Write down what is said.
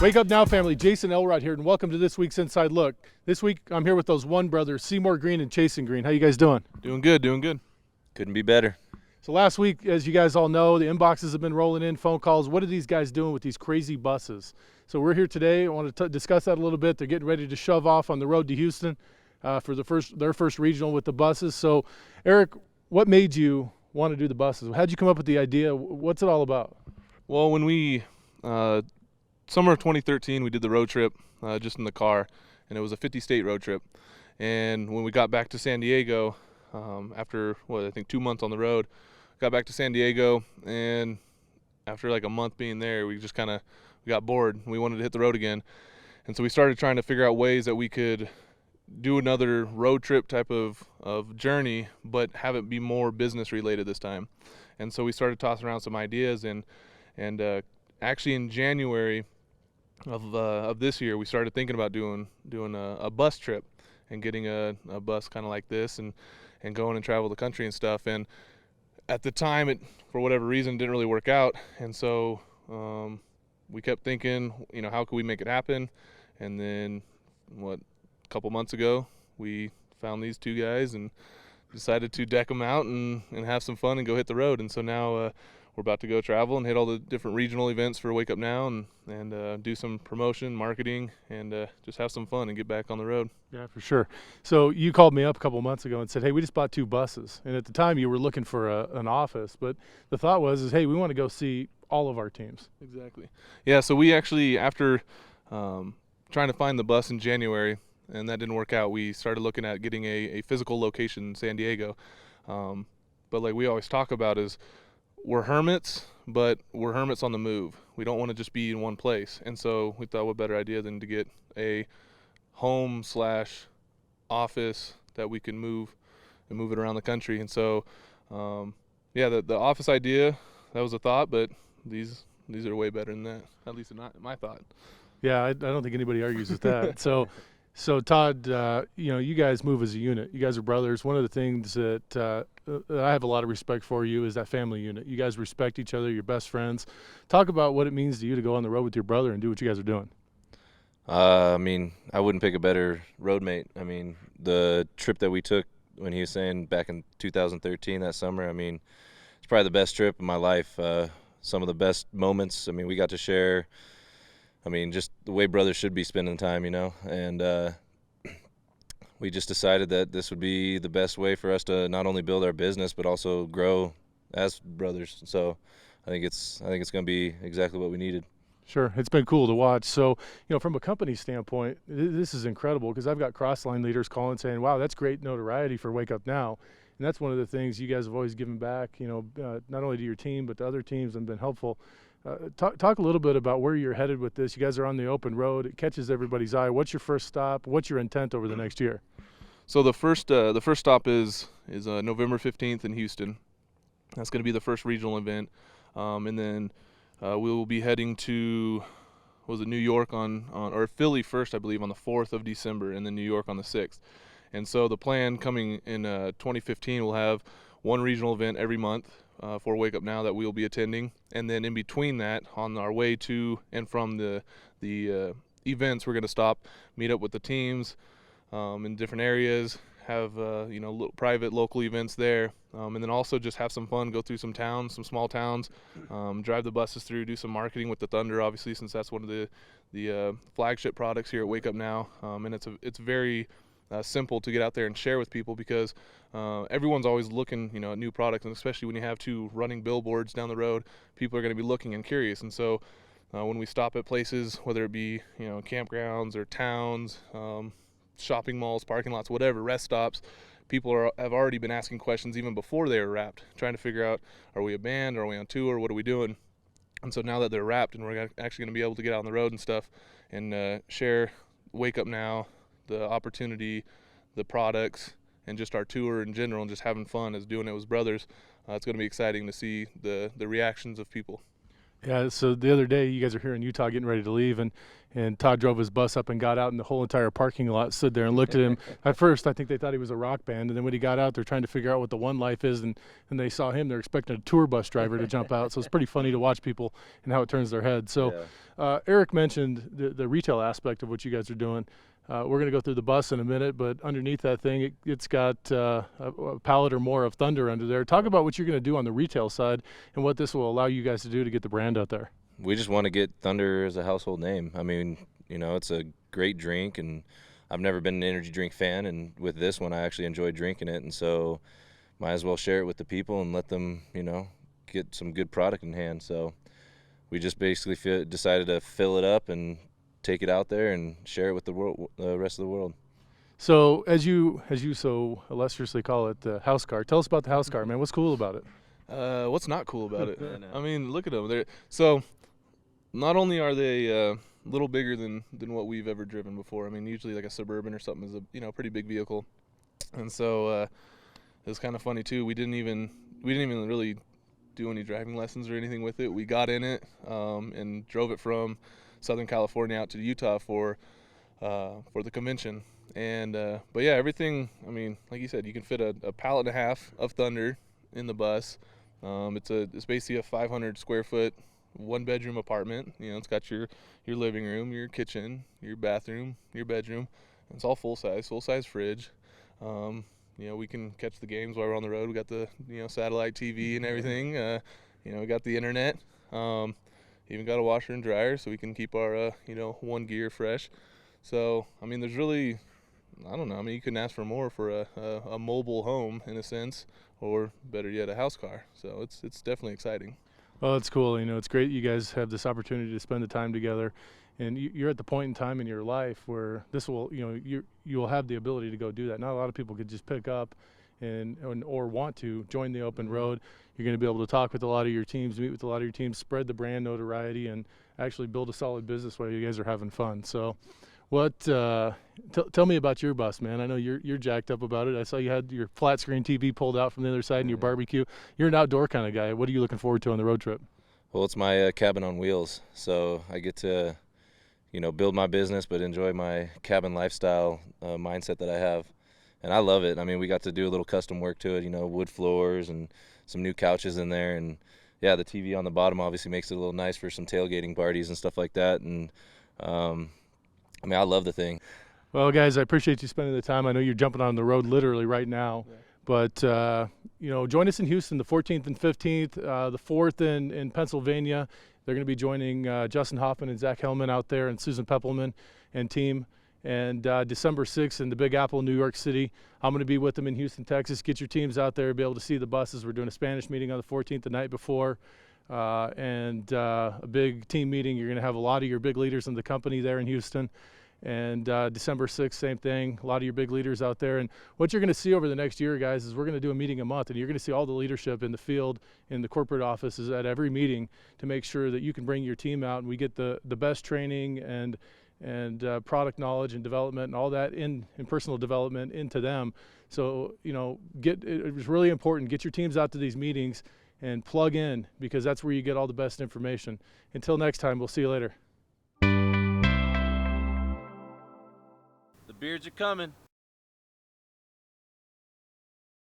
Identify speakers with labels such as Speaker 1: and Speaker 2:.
Speaker 1: Wake Up Now family, Jason Elrod here, and welcome to this week's Inside Look. This week I'm here with those WUN brothers, Seemore Green and Chaycen Green. How you guys doing?
Speaker 2: Doing good, doing good.
Speaker 3: Couldn't be better.
Speaker 1: So last week, as you guys all know, the inboxes have been rolling in, phone calls. What are these guys doing with these crazy buses? So we're here today. I want to discuss that a little bit. They're getting ready to shove off on the road to Houston for their first regional with the buses. So Eric, what made you want to do the buses? How'd you come up with the idea? What's it all about?
Speaker 2: Well, when we summer of 2013, we did the road trip just in the car, and it was a 50-state road trip. And when we got back to San Diego, after I think 2 months on the road, got back to San Diego, and after like a month being there, we just we got bored. We wanted to hit the road again, and so we started trying to figure out ways that we could do another road trip type of journey, but have it be more business related this time. And so we started tossing around some ideas, and actually in January of this year, we started thinking about doing a bus trip and getting a bus kind of like this and going and travel the country and stuff. And at the time, it, for whatever reason, didn't really work out. And so we kept thinking, how could we make it happen? And then a couple months ago, we found these two guys and decided to deck them out and have some fun and go hit the road. And so now we're about to go travel and hit all the different regional events for Wake Up Now and do some promotion, marketing, and just have some fun and get back on the road.
Speaker 1: Yeah, for sure. So you called me up a couple months ago and said, hey, we just bought 2 buses. And at the time you were looking for an office, but the thought was, hey, we want to go see all of our teams.
Speaker 2: Exactly. Yeah, so we actually, after trying to find the bus in January, and that didn't work out, we started looking at getting a physical location in San Diego. But like we always talk about is, we're hermits, but we're hermits on the move. We don't want to just be in one place. And so we thought what better idea than to get a home/office that we can move and move it around the country. And so, yeah, the office idea, that was a thought, but these are way better than that, at least in my thought.
Speaker 1: Yeah, I don't think anybody argues with that. So Todd, you guys move as a unit. You guys are brothers. One of the things that I have a lot of respect for you is that family unit. You guys respect each other. You're best friends. Talk about what it means to you to go on the road with your brother and do what you guys are doing.
Speaker 3: I wouldn't pick a better road mate. The trip that we took when he was saying back in 2013, that summer, it's probably the best trip of my life. Some of the best moments. We got to share. Just the way brothers should be spending time, and we just decided that this would be the best way for us to not only build our business but also grow as brothers. So I think it's going to be exactly what we needed.
Speaker 1: Sure, it's been cool to watch. So, from a company standpoint, this is incredible because I've got cross-line leaders calling saying, wow, that's great notoriety for Wake Up Now. And that's one of the things you guys have always given back, not only to your team but to other teams and been helpful. Talk a little bit about where you're headed with this. You guys are on the open road. It catches everybody's eye. What's your first stop? What's your intent over the next year?
Speaker 2: So the first stop is November 15th in Houston. That's going to be the first regional event, and then we will be heading to New York or Philly first, I believe, on the 4th of December, and then New York on the 6th. And so the plan coming in 2015, we'll have one regional event every month for Wake Up Now that we'll be attending, and then in between that, on our way to and from the events, we're going to stop, meet up with the teams in different areas, have private local events there, and then also just have some fun, go through some small towns, drive the buses through, do some marketing with the Thunder, obviously, since that's one of the flagship products here at Wake Up Now, and it's very simple to get out there and share with people because everyone's always looking, at new products, and especially when you have 2 running billboards down the road, people are going to be looking and curious. And so when we stop at places, whether it be campgrounds or towns, shopping malls, parking lots, whatever, rest stops, people have already been asking questions even before they were wrapped, trying to figure out, are we a band, are we on tour, what are we doing? And so now that they're wrapped and we're actually going to be able to get out on the road and stuff and share Wake Up Now, the opportunity, the products, and just our tour in general, and just having fun as doing it with brothers, it's going to be exciting to see the reactions of people.
Speaker 1: Yeah, so the other day, you guys are here in Utah getting ready to leave, and Todd drove his bus up and got out, and the whole entire parking lot stood there and looked at him. At first, I think they thought he was a rock band, and then when he got out, they're trying to figure out what the WUN life is, and they saw him. They're expecting a tour bus driver to jump out, so it's pretty funny to watch people and how it turns their head. So Eric mentioned the retail aspect of what you guys are doing. We're going to go through the bus in a minute, but underneath that thing, it's got a pallet or more of Thunder under there. Talk about what you're going to do on the retail side and what this will allow you guys to do to get the brand out there.
Speaker 3: We just want to get Thunder as a household name. I mean, you know, it's a great drink, and I've never been an energy drink fan, and with this one, I actually enjoy drinking it, and so might as well share it with the people and let them, you know, get some good product in hand. So we just basically decided to fill it up and take it out there and share it with the world, the rest of the world.
Speaker 1: So as you so illustriously call it the house car, tell us about the house car, man. What's cool about it?
Speaker 2: What's not cool about it? I mean, look at them. So not only are they a little bigger than what we've ever driven before. I mean, usually like a Suburban or something is a pretty big vehicle, and so it was kind of funny too. We didn't even really do any driving lessons or anything with it. We got in it and drove it from Southern California out to Utah for the convention, and but yeah, everything. I mean, like you said, you can fit a pallet and a half of Thunder in the bus. It's basically a 500 square foot 1-bedroom apartment. You know, it's got your living room, your kitchen, your bathroom, your bedroom. It's all full size fridge. You know, we can catch the games while we're on the road. We got the satellite TV and everything. We got the internet. Even got a washer and dryer, so we can keep our WUN gear fresh. So I mean, there's really, I don't know. I mean, you couldn't ask for more for a mobile home in a sense, or better yet, a house car. So it's definitely exciting.
Speaker 1: Well, it's cool. You know, it's great you guys have this opportunity to spend the time together, and you're at the point in time in your life where this will, you will have the ability to go do that. Not a lot of people could just pick up or want to join the open road. You're going to be able to talk with a lot of your teams, meet with a lot of your teams, spread the brand notoriety, and actually build a solid business while you guys are having fun. So tell me about your bus, man. I know you're jacked up about it. I saw you had your flat screen TV pulled out from the other side and your barbecue. You're an outdoor kind of guy. What are you looking forward to on the road trip?
Speaker 3: Well, it's my cabin on wheels, so I get to, build my business but enjoy my cabin lifestyle mindset that I have. And I love it. I mean, we got to do a little custom work to it, wood floors and some new couches in there. And, yeah, the TV on the bottom obviously makes it a little nice for some tailgating parties and stuff like that. And, I mean, I love the thing.
Speaker 1: Well, guys, I appreciate you spending the time. I know you're jumping on the road literally right now. Yeah. But, join us in Houston the 14th and 15th, the 4th in Pennsylvania. They're going to be joining Justin Hoffman and Zach Hellman out there, and Susan Peppelman and team. And December 6th in the Big Apple, New York City. I'm going to be with them in Houston, Texas. Get your teams out there, be able to see the buses. We're doing a Spanish meeting on the 14th the night before, and a big team meeting. You're going to have a lot of your big leaders in the company there in Houston. And December 6th, same thing, a lot of your big leaders out there. And what you're going to see over the next year, guys, is we're going to do a meeting a month, and you're going to see all the leadership in the field, in the corporate offices at every meeting to make sure that you can bring your team out and we get the best training and product knowledge and development and all that in personal development into them. So, it's really important. Get your teams out to these meetings and plug in, because that's where you get all the best information. Until next time, we'll see you later.
Speaker 4: The beards are coming.